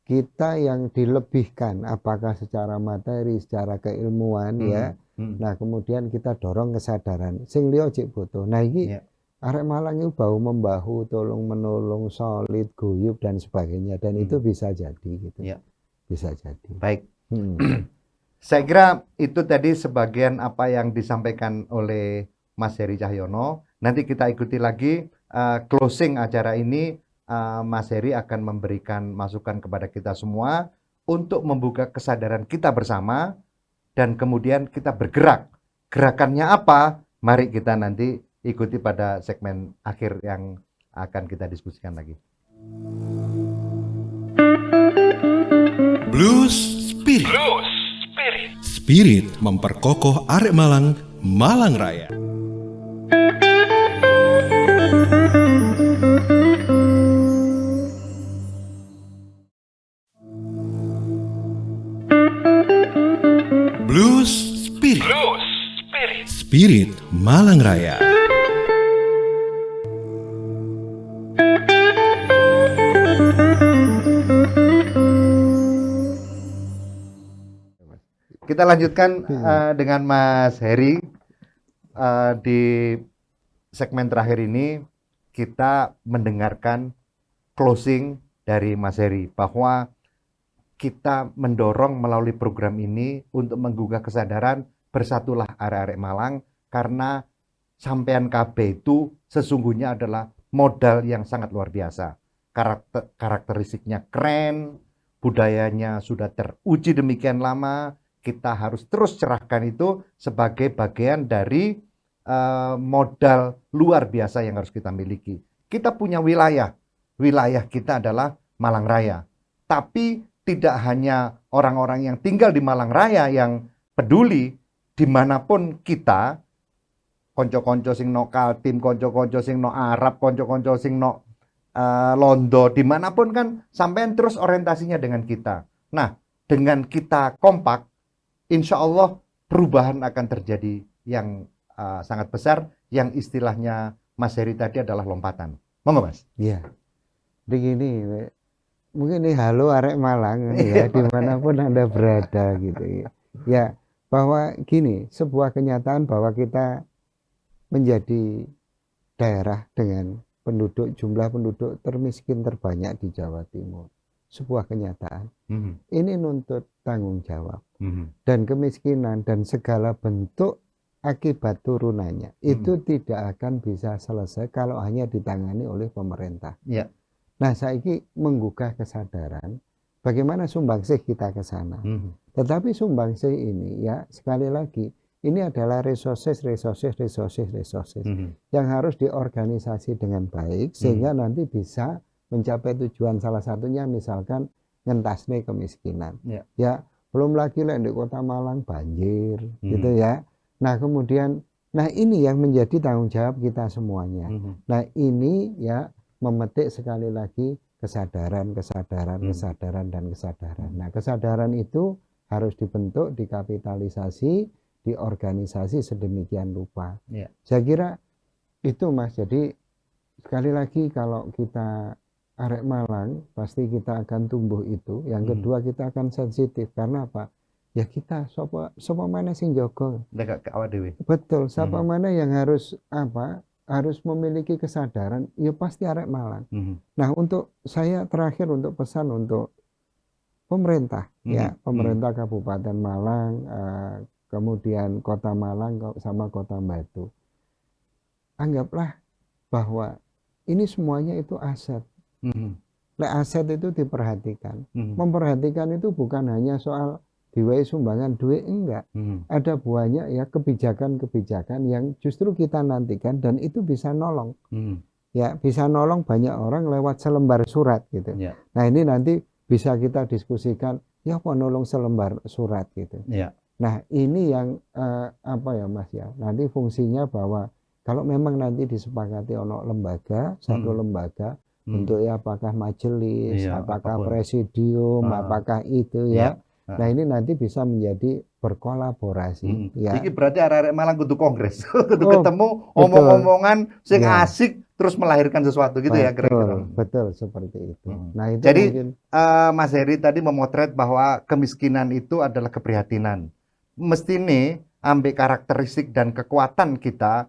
kita yang dilebihkan, apakah secara materi, secara keilmuan ya. Nah, kemudian kita dorong kesadaran. Sing liya cek butuh. Nah, ini arek Malang itu bahu membahu, tolong menolong, solid, guyub dan sebagainya. Dan itu bisa jadi gitu. Bisa jadi. Baik. Saya kira itu tadi sebagian apa yang disampaikan oleh Mas Heri Cahyono. Nanti kita ikuti lagi closing acara ini. Mas Heri akan memberikan masukan kepada kita semua untuk membuka kesadaran kita bersama dan kemudian kita bergerak. Gerakannya apa? Mari kita nanti ikuti pada segmen akhir yang akan kita diskusikan lagi. Blues Spirit. Spirit memperkokoh arek Malang, Malang Raya. Blues Spirit. Spirit Malang Raya. Kita lanjutkan dengan Mas Heri. Di segmen terakhir ini kita mendengarkan closing dari Mas Heri bahwa kita mendorong melalui program ini untuk menggugah kesadaran bersatulah arek-arek Malang karena sampean KB itu sesungguhnya adalah modal yang sangat luar biasa. Karakteristiknya keren, budayanya sudah teruji demikian lama, kita harus terus cerahkan itu sebagai bagian dari modal luar biasa yang harus kita miliki. Kita punya wilayah kita adalah Malang Raya, tapi tidak hanya orang-orang yang tinggal di Malang Raya yang peduli, dimanapun kita, konco-konco sing no Kaltim, konco-konco sing no Arab, konco-konco sing no Londo, dimanapun kan sampean terus orientasinya dengan kita. Nah, dengan kita kompak, insya Allah perubahan akan terjadi yang sangat besar, yang istilahnya Mas Heri tadi adalah lompatan. Monggo Mas. Iya, begini, mungkin ini halo arek Malang ya, dimanapun Anda berada gitu ya. Ya, bahwa gini, sebuah kenyataan bahwa kita menjadi daerah dengan jumlah penduduk termiskin terbanyak di Jawa Timur. Sebuah kenyataan. Ini nuntut tanggung jawab. Dan kemiskinan dan segala bentuk akibat turunannya itu tidak akan bisa selesai kalau hanya ditangani oleh pemerintah. Ya. Nah, saiki menggugah kesadaran bagaimana sumbangsih kita ke sana. Tetapi sumbangsih ini ya sekali lagi ini adalah resources yang harus diorganisasi dengan baik sehingga nanti bisa mencapai tujuan, salah satunya misalkan ngentasne kemiskinan. Ya, belum lagi di Kota Malang banjir gitu ya. Nah, kemudian ini yang menjadi tanggung jawab kita semuanya. Nah, ini ya memetik sekali lagi kesadaran. Nah, kesadaran itu harus dibentuk, dikapitalisasi, diorganisasi sedemikian rupa. Saya kira itu, Mas. Jadi sekali lagi kalau kita arek Malang pasti kita akan tumbuh itu. Yang kedua kita akan sensitif karena apa? Ya kita sapa mana sing jaga. Betul, sapa mana yang harus harus memiliki kesadaran, ya pasti arek Malang. Nah, untuk saya terakhir untuk pesan untuk pemerintah ya, pemerintah Kabupaten Malang, kemudian Kota Malang sama Kota Batu. Anggaplah bahwa ini semuanya itu aset. Aset itu diperhatikan. Memperhatikan itu bukan hanya soal diwai sumbangan duit, enggak. Ada banyak ya kebijakan-kebijakan yang justru kita nantikan dan itu bisa nolong. Ya, bisa nolong banyak orang lewat selembar surat gitu. Nah, ini nanti bisa kita diskusikan, ya apa nolong selembar surat gitu. Nah, ini yang Mas ya. Nanti fungsinya bahwa kalau memang nanti disepakati ono lembaga, satu lembaga untuk ya apakah majelis, apakah presidium, apakah itu ya. Nah, ini nanti bisa menjadi berkolaborasi. Ya. Ini berarti arek-arek Malang kudu kongres, kudu ketemu omong-omongan sing asik terus melahirkan sesuatu gitu ya kira-kira. Betul seperti itu. Nah, itu jadi mungkin... Mas Heri tadi memotret bahwa kemiskinan itu adalah keprihatinan. Mesti nih ambil karakteristik dan kekuatan kita,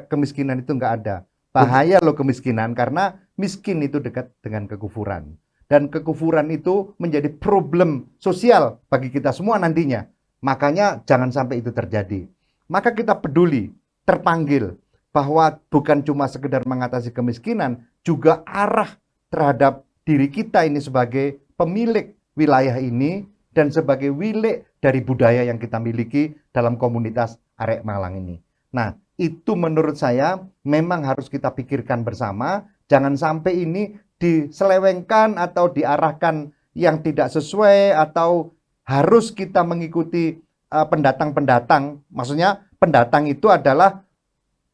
kemiskinan itu nggak ada. Bahaya loh kemiskinan karena miskin itu dekat dengan kekufuran. Dan kekufuran itu menjadi problem sosial bagi kita semua nantinya. Makanya jangan sampai itu terjadi. Maka kita peduli, terpanggil bahwa bukan cuma sekedar mengatasi kemiskinan, juga arah terhadap diri kita ini sebagai pemilik wilayah ini dan sebagai wilik dari budaya yang kita miliki dalam komunitas arek Malang ini. Nah, itu menurut saya memang harus kita pikirkan bersama. Jangan sampai ini diselewengkan atau diarahkan yang tidak sesuai atau harus kita mengikuti pendatang-pendatang. Maksudnya pendatang itu adalah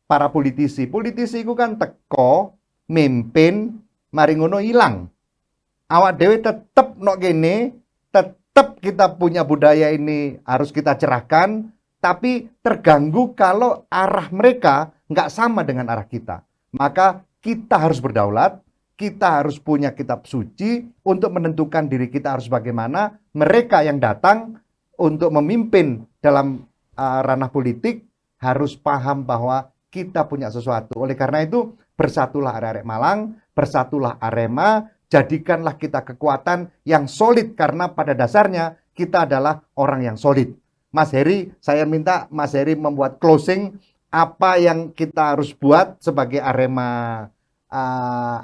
para politisi. Politisi itu kan teko, mimpin, mari ngono hilang. Awak dewe tetep nok gini, tetep kita punya budaya ini harus kita cerahkan, tapi terganggu kalau arah mereka nggak sama dengan arah kita. Maka kita harus berdaulat, kita harus punya kitab suci untuk menentukan diri kita harus bagaimana. Mereka yang datang untuk memimpin dalam ranah politik harus paham bahwa kita punya sesuatu. Oleh karena itu, bersatulah arek Malang, bersatulah Arema, jadikanlah kita kekuatan yang solid karena pada dasarnya kita adalah orang yang solid. Mas Heri, saya minta Mas Heri membuat closing apa yang kita harus buat sebagai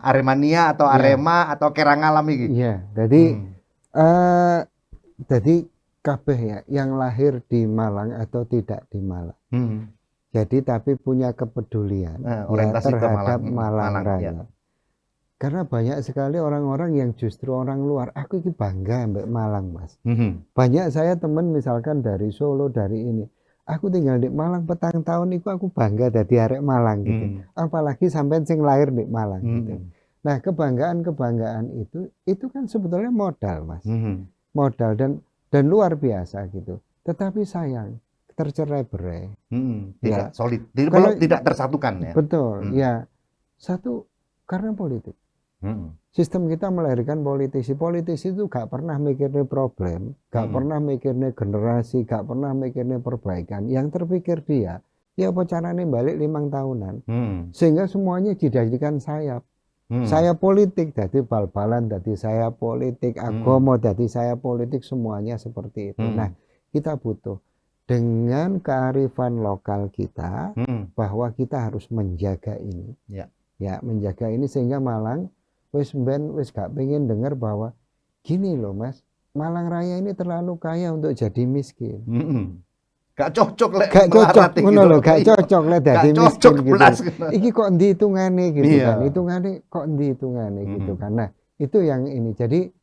Aremania atau Arema atau Kerangalam ini. Iya, jadi kabeh ya yang lahir di Malang atau tidak di Malang. Jadi tapi punya kepedulian terhadap Malang Raya. Karena banyak sekali orang-orang yang justru orang luar. Aku ini bangga mbak Malang, Mas. Banyak saya teman misalkan dari Solo, dari ini. Aku tinggal di Malang petang tahun itu aku bangga dari arek Malang gitu. Apalagi sampai sing lahir di Malang gitu. Nah, kebanggaan itu kan sebetulnya modal, Mas. Modal dan luar biasa gitu. Tetapi sayang tercerai-berai. Tidak solid, tidak tersatukan ya. Betul, ya. Satu karena politik. Sistem kita melahirkan politisi. Politisi itu gak pernah mikirnya problem, gak pernah mikirnya generasi, gak pernah mikirnya perbaikan. Yang terpikir dia ya apa carane balik 5 tahunan. Hmm. Sehingga semuanya dijadikan sayap. Hmm. Saya politik, jadi bal-balan, jadi saya politik, agama, jadi saya politik, semuanya seperti itu. Nah, kita butuh dengan kearifan lokal kita bahwa kita harus menjaga ini. Ya, menjaga ini sehingga Malang wis gak pengen dengar bahwa gini loh Mas, Malang Raya ini terlalu kaya untuk jadi miskin. Gak cocok lek Gak cocok gitu. ngono lho, gak cocok lek dadi miskin gitu. Belas. Iki kok endi hitungane gitu Iya. kan. Hitungane kok endi hitungane gitu kan. Nah, itu yang ini. Jadi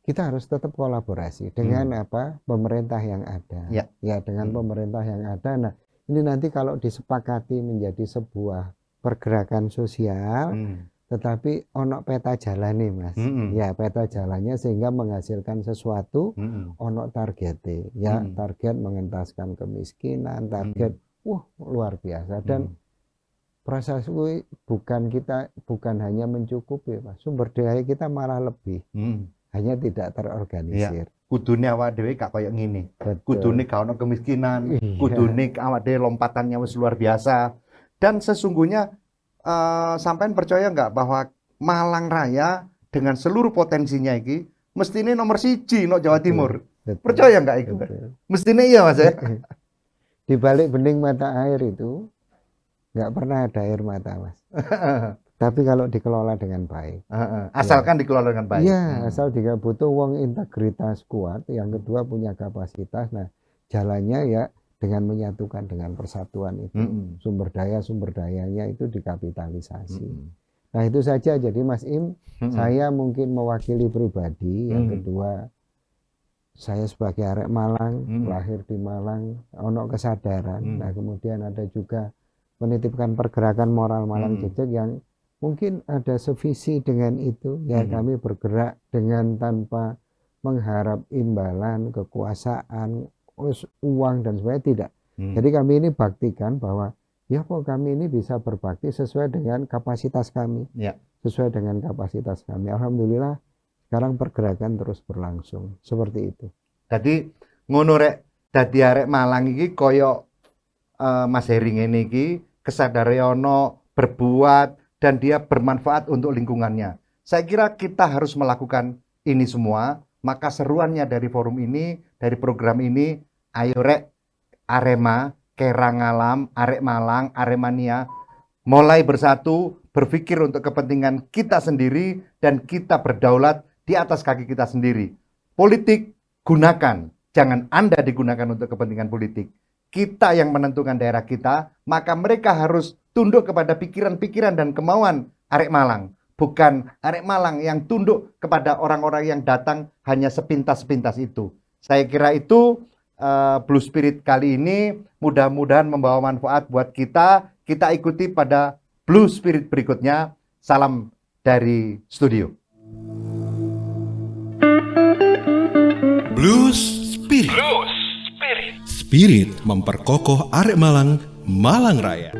kita harus tetap kolaborasi dengan apa? Pemerintah yang ada. Ya, dengan pemerintah yang ada. Nah, ini nanti kalau disepakati menjadi sebuah pergerakan sosial, tetapi ono peta jalan nih Mas. Ya, peta jalannya sehingga menghasilkan sesuatu, ono targetnya. Ya, target mengentaskan kemiskinan, target wah luar biasa. Dan proses itu bukan hanya mencukupi Mas. Sumber daya kita malah lebih. Hanya tidak terorganisir. Kudune awak dhewe gak koyo ngene. Betul. Kudune gak ono kemiskinan, Iya. kudune awak dhewe lompatannya wis luar biasa. Dan sesungguhnya sampean percaya nggak bahwa Malang Raya dengan seluruh potensinya iki mestine nomor 1 no Jawa Timur. Betul. Percaya nggak itu? Betul. Mestine iya Mas ya. Di balik bening mata air itu nggak pernah ada air mata Mas. Tapi kalau dikelola dengan baik. Asalkan dikelola dengan baik. Iya, asal juga butuh wong integritas kuat, yang kedua punya kapasitas. Nah, jalannya ya dengan menyatukan dengan persatuan itu. Sumber dayanya itu dikapitalisasi. Nah, itu saja. Jadi Mas Im, saya mungkin mewakili pribadi. Yang kedua, saya sebagai arek Malang, lahir di Malang, ono kesadaran. Nah, kemudian ada juga menitipkan pergerakan moral Malang Jejeg yang mungkin ada sevisi dengan itu. Ya, kami bergerak dengan tanpa mengharap imbalan, kekuasaan, uang dan sebagainya, tidak. Jadi kami ini baktikan bahwa ya kok kami ini bisa berbakti sesuai dengan kapasitas kami. Sesuai dengan kapasitas kami. Alhamdulillah sekarang pergerakan terus berlangsung seperti itu. Jadi ngono rek dadi arek Malang iki koyo Mas Heri ngene iki kesadare ono berbuat dan dia bermanfaat untuk lingkungannya. Saya kira kita harus melakukan ini semua. Maka seruannya dari forum ini, dari program ini, ayo rek Arema, Kerangalam, Arek Malang, Aremania, mulai bersatu, berpikir untuk kepentingan kita sendiri, dan kita berdaulat di atas kaki kita sendiri. Politik, gunakan. Jangan Anda digunakan untuk kepentingan politik. Kita yang menentukan daerah kita, maka mereka harus tunduk kepada pikiran-pikiran dan kemauan Arek Malang. Bukan Arek Malang yang tunduk kepada orang-orang yang datang hanya sepintas-sepintas itu. Saya kira itu Blue Spirit kali ini mudah-mudahan membawa manfaat buat kita. Kita ikuti pada Blue Spirit berikutnya. Salam dari studio. Blues Spirit. Spirit memperkokoh arek Malang, Malang Raya.